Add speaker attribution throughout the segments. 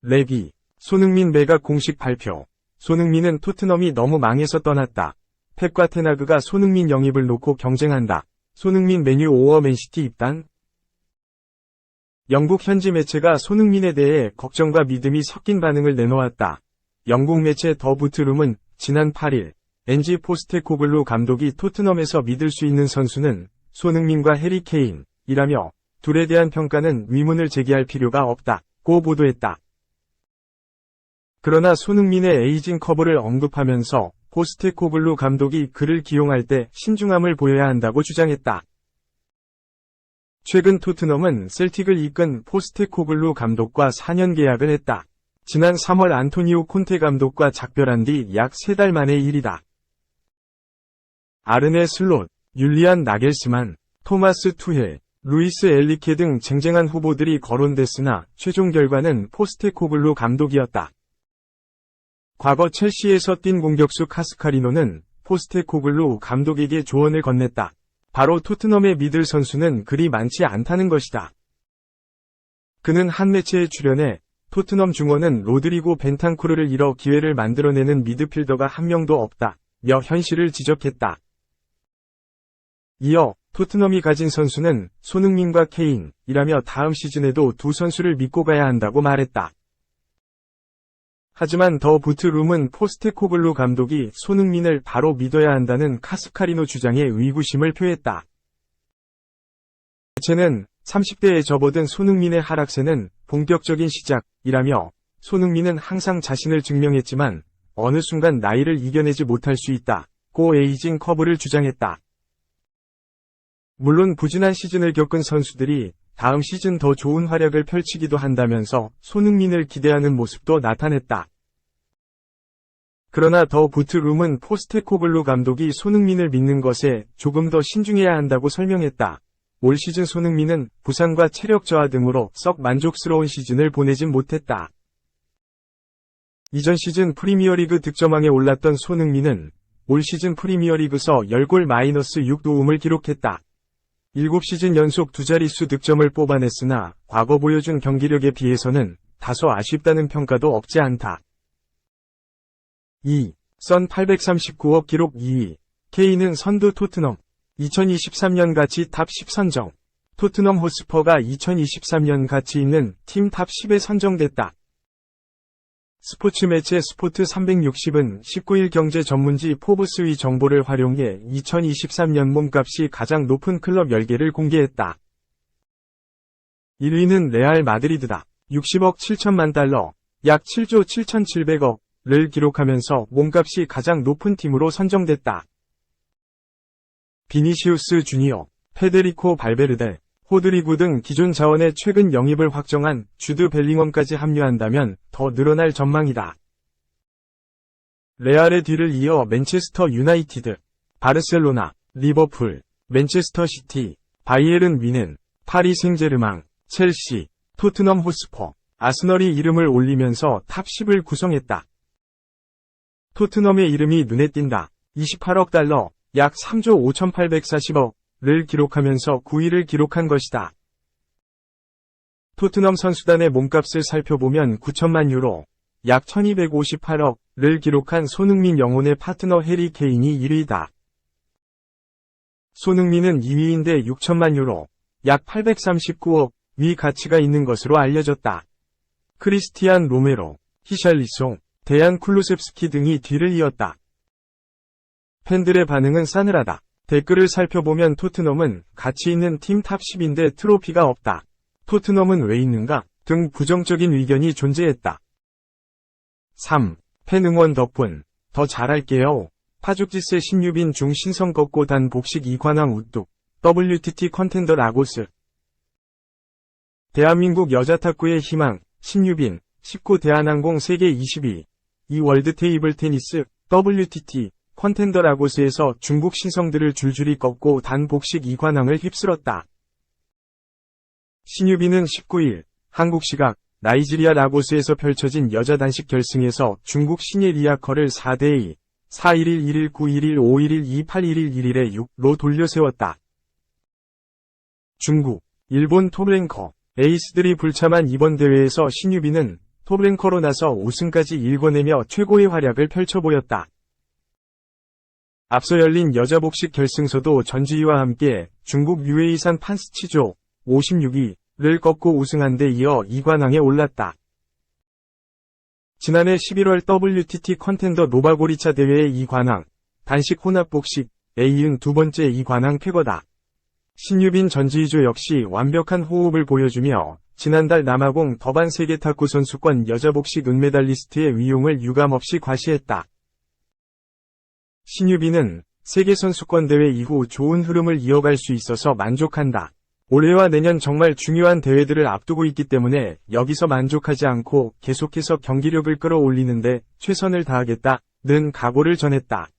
Speaker 1: 레비, 손흥민 매각 공식 발표. 손흥민은 토트넘이 너무 망해서 떠났다. 펩과 테나그가 손흥민 영입을 놓고 경쟁한다. 손흥민 메뉴 오어 맨시티 입단? 영국 현지 매체가 손흥민에 대해 걱정과 믿음이 섞인 반응을 내놓았다. 영국 매체 더 부트룸은 지난 8일 엔지 포스테코글루 감독이 토트넘에서 믿을 수 있는 선수는 손흥민과 해리 케인이라며 둘에 대한 평가는 의문을 제기할 필요가 없다고 보도했다. 그러나 손흥민의 에이징 커브를 언급하면서 포스테코글루 감독이 그를 기용할 때 신중함을 보여야 한다고 주장했다. 최근 토트넘은 셀틱을 이끈 포스테코글루 감독과 4년 계약을 했다. 지난 3월 안토니오 콘테 감독과 작별한 뒤 약 3달 만의 일이다. 아르네 슬롯, 율리안 나겔스만, 토마스 투헬, 루이스 엘리케 등 쟁쟁한 후보들이 거론됐으나 최종 결과는 포스테코글루 감독이었다. 과거 첼시에서 뛴 공격수 카스카리노는 포스테코글루 감독에게 조언을 건넸다. 바로 토트넘에 믿을 선수는 그리 많지 않다는 것이다. 그는 한 매체에 출연해 토트넘 중원은 로드리고 벤탄쿠르를 잃어 기회를 만들어내는 미드필더가 한 명도 없다며 현실을 지적했다. 이어 토트넘이 가진 선수는 손흥민과 케인이라며 다음 시즌에도 두 선수를 믿고 가야 한다고 말했다. 하지만 더 부트룸은 포스테코글루 감독이 손흥민을 바로 믿어야 한다는 카스카리노 주장에 의구심을 표했다. 매체는 30대에 접어든 손흥민의 하락세는 본격적인 시작이라며 손흥민은 항상 자신을 증명했지만 어느 순간 나이를 이겨내지 못할 수 있다고 에이징 커브를 주장했다. 물론 부진한 시즌을 겪은 선수들이 다음 시즌 더 좋은 활약을 펼치기도 한다면서 손흥민을 기대하는 모습도 나타냈다. 그러나 더 부트룸은 포스테코글루 감독이 손흥민을 믿는 것에 조금 더 신중해야 한다고 설명했다. 올 시즌 손흥민은 부상과 체력 저하 등으로 썩 만족스러운 시즌을 보내진 못했다. 이전 시즌 프리미어리그 득점왕에 올랐던 손흥민은 올 시즌 프리미어리그에서 10골 -6도움을 기록했다. 7시즌 연속 두 자릿수 득점을 뽑아냈으나 과거 보여준 경기력에 비해서는 다소 아쉽다는 평가도 없지 않다. 2. 선 839억 기록 2위. 케인은 선두 토트넘. 2023년 가치 탑 10 선정. 토트넘 호스퍼가 2023년 가치 있는 팀 탑 10에 선정됐다. 스포츠 매체 스포트 360은 19일 경제 전문지 포브스의 정보를 활용해 2023년 몸값이 가장 높은 클럽 10개를 공개했다. 1위는 레알 마드리드다. 60억 7천만 달러, 약 7조 7,700억을 기록하면서 몸값이 가장 높은 팀으로 선정됐다. 비니시우스 주니어, 페데리코 발베르데, 호드리구 등 기존 자원의 최근 영입을 확정한 주드 벨링엄까지 합류한다면 더 늘어날 전망이다. 레알의 뒤를 이어 맨체스터 유나이티드, 바르셀로나, 리버풀, 맨체스터 시티, 바이에른 뮌헨, 파리 생제르맹, 첼시, 토트넘 호스퍼, 아스널이 이름을 올리면서 탑 10을 구성했다. 토트넘의 이름이 눈에 띈다. 28억 달러, 약 3조 5,840억. 를 기록하면서 9위를 기록한 것이다. 토트넘 선수단의 몸값을 살펴보면 9천만 유로, 약 1258억을 기록한 손흥민 영혼의 파트너 해리 케인이 1위다. 손흥민은 2위인데 6천만 유로, 약 839억의 가치가 있는 것으로 알려졌다. 크리스티안 로메로, 히샬리송, 데얀 쿨루셉스키 등이 뒤를 이었다. 팬들의 반응은 싸늘하다. 댓글을 살펴보면 토트넘은 가치 있는 팀 탑 10인데 트로피가 없다. 토트넘은 왜 있는가? 등 부정적인 의견이 존재했다. 3. 팬 응원 덕분. 더 잘할게요. 파죽지세 신유빈 중 신성 걷고 단 복식 이관왕 우뚝. WTT 컨텐더 라고스. 대한민국 여자 탁구의 희망. 신유빈. 19 대한항공 세계 22. 이 월드 테이블 테니스. WTT. 컨텐더 라고스에서 중국 신성들을 줄줄이 꺾고 단 복식 2관왕을 휩쓸었다. 신유빈은 19일 한국 시각 나이지리아 라고스에서 펼쳐진 여자 단식 결승에서 중국 신예 리아커를 4대2, 4-1-1, 1-1, 9-1-1, 5-1-1, 2-8-1-1, 1-1에 6로 돌려세웠다. 중국, 일본 톱랭커, 에이스들이 불참한 이번 대회에서 신유빈은 톱랭커로 나서 우승까지 일궈내며 최고의 활약을 펼쳐보였다. 앞서 열린 여자 복식 결승서도 전지희와 함께 중국 유에이산 판스치조 56위를 꺾고 우승한 데 이어 2관왕에 올랐다. 지난해 11월 WTT 컨텐더 노바고리차 대회의 2관왕, 단식 혼합 복식에 이은 두 번째 2관왕 쾌거다. 신유빈 전지희조 역시 완벽한 호흡을 보여주며 지난달 남아공 더반 세계탁구 선수권 여자 복식 은메달리스트의 위용을 유감없이 과시했다. 신유빈은 세계선수권대회 이후 좋은 흐름을 이어갈 수 있어서 만족한다. 올해와 내년 정말 중요한 대회들을 앞두고 있기 때문에 여기서 만족하지 않고 계속해서 경기력을 끌어올리는데 최선을 다하겠다는 각오를 전했다.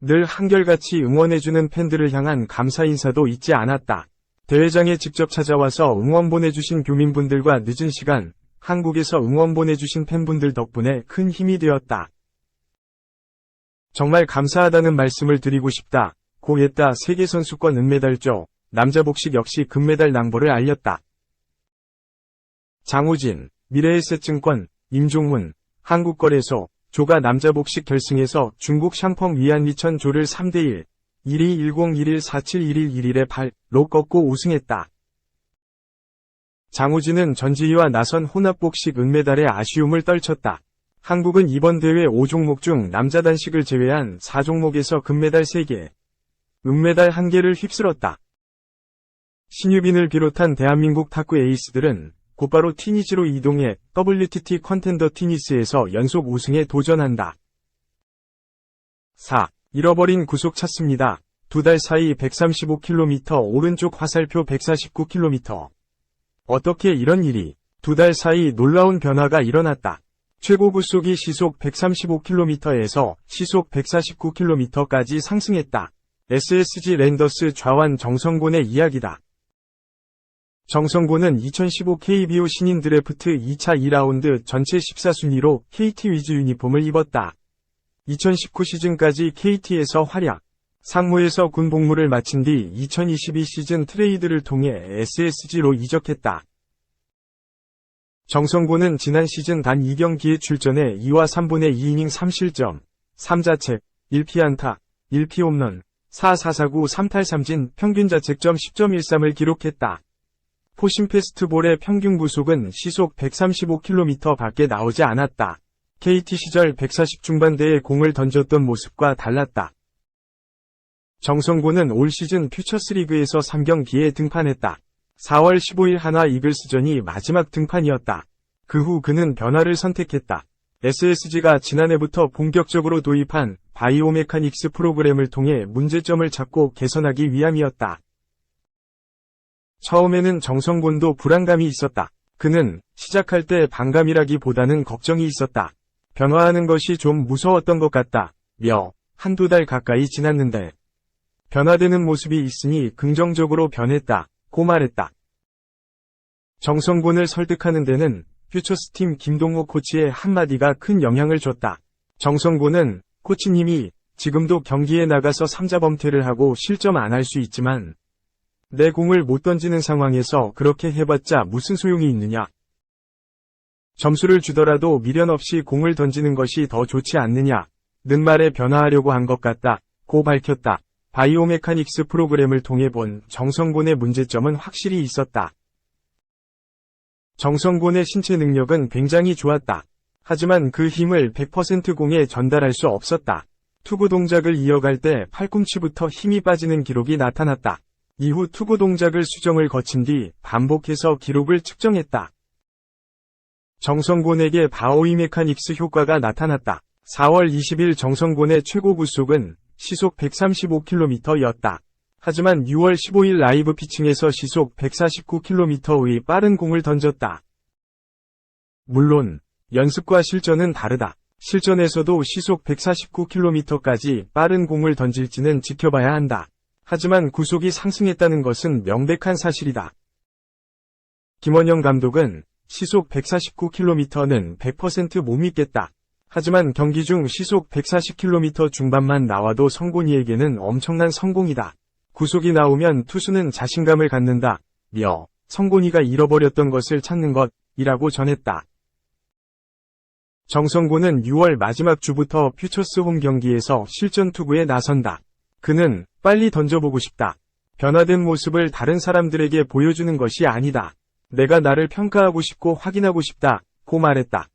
Speaker 1: 늘 한결같이 응원해주는 팬들을 향한 감사 인사도 잊지 않았다. 대회장에 직접 찾아와서 응원 보내주신 교민분들과 늦은 시간, 한국에서 응원 보내주신 팬분들 덕분에 큰 힘이 되었다. 정말 감사하다는 말씀을 드리고 싶다. 고 했다. 세계선수권 은메달조, 남자 복식 역시 금메달 낭보를 알렸다. 장우진, 미래에셋증권, 임종훈, 한국거래소, 조가 남자 복식 결승에서 중국 샹펑 위안리천 조를 3대1, 121011471111에 8로 꺾고 우승했다. 장우진은 전지희와 나선 혼합복식 은메달에 아쉬움을 떨쳤다. 한국은 이번 대회 5종목 중 남자 단식을 제외한 4종목에서 금메달 3개, 은메달 1개를 휩쓸었다. 신유빈을 비롯한 대한민국 탁구 에이스들은 곧바로 티니지로 이동해 WTT 컨텐더 티니스에서 연속 우승에 도전한다. 4. 잃어버린 구속 찾습니다. 두 달 사이 135km 오른쪽 화살표 149km. 어떻게 이런 일이? 두 달 사이 놀라운 변화가 일어났다. 최고 구속이 시속 135km에서 시속 149km까지 상승했다. SSG 랜더스 좌완 정성곤의 이야기다. 정성곤은 2015 KBO 신인 드래프트 2차 2라운드 전체 14순위로 KT 위즈 유니폼을 입었다. 2019 시즌까지 KT에서 활약, 상무에서 군 복무를 마친 뒤 2022 시즌 트레이드를 통해 SSG로 이적했다. 정성곤은 지난 시즌 단 2경기에 출전해 2와 3분의 2이닝 3실점, 3자책, 1피안타, 1피홈런, 4사사구 3탈삼진 평균 자책점 10.13을 기록했다. 포신 페스트볼의 평균 구속은 시속 135km 밖에 나오지 않았다. KT 시절 140 중반대에 공을 던졌던 모습과 달랐다. 정성곤은 올 시즌 퓨처스리그에서 3경기에 등판했다. 4월 15일 한화 이글스전이 마지막 등판이었다. 그 후 그는 변화를 선택했다. SSG가 지난해부터 본격적으로 도입한 바이오메카닉스 프로그램을 통해 문제점을 찾고 개선하기 위함이었다. 처음에는 정성곤도 불안감이 있었다. 그는 시작할 때 반감이라기보다는 걱정이 있었다. 변화하는 것이 좀 무서웠던 것 같다. 한두 달 가까이 지났는데 변화되는 모습이 있으니 긍정적으로 변했다. 고 말했다. 정성곤을 설득하는 데는 퓨처스팀 김동호 코치의 한마디가 큰 영향을 줬다. 정성곤은 코치님이 지금도 경기에 나가서 3자범퇴를 하고 실점 안 할 수 있지만 내 공을 못 던지는 상황에서 그렇게 해봤자 무슨 소용이 있느냐. 점수를 주더라도 미련 없이 공을 던지는 것이 더 좋지 않느냐. 는 말에 변화하려고 한 것 같다. 고 밝혔다. 바이오메카닉스 프로그램을 통해 본 정성곤의 문제점은 확실히 있었다. 정성곤의 신체 능력은 굉장히 좋았다. 하지만 그 힘을 100% 공에 전달할 수 없었다. 투구 동작을 이어갈 때 팔꿈치부터 힘이 빠지는 기록이 나타났다. 이후 투구 동작을 수정을 거친 뒤 반복해서 기록을 측정했다. 정성곤에게 바이오메카닉스 효과가 나타났다. 4월 20일 정성곤의 최고 구속은 시속 135km였다. 하지만 6월 15일 라이브 피칭에서 시속 149km의 빠른 공을 던졌다. 물론 연습과 실전은 다르다. 실전에서도 시속 149km까지 빠른 공을 던질지는 지켜봐야 한다. 하지만 구속이 상승했다는 것은 명백한 사실이다. 김원영 감독은 시속 149km는 100% 못 믿겠다. 하지만 경기 중 시속 140km 중반만 나와도 성곤이에게는 엄청난 성공이다. 구속이 나오면 투수는 자신감을 갖는다. 며 성곤이가 잃어버렸던 것을 찾는 것이라고 전했다. 정성곤은 6월 마지막 주부터 퓨처스 홈 경기에서 실전 투구에 나선다. 그는 빨리 던져보고 싶다. 변화된 모습을 다른 사람들에게 보여주는 것이 아니다. 내가 나를 평가하고 싶고 확인하고 싶다. 고 말했다.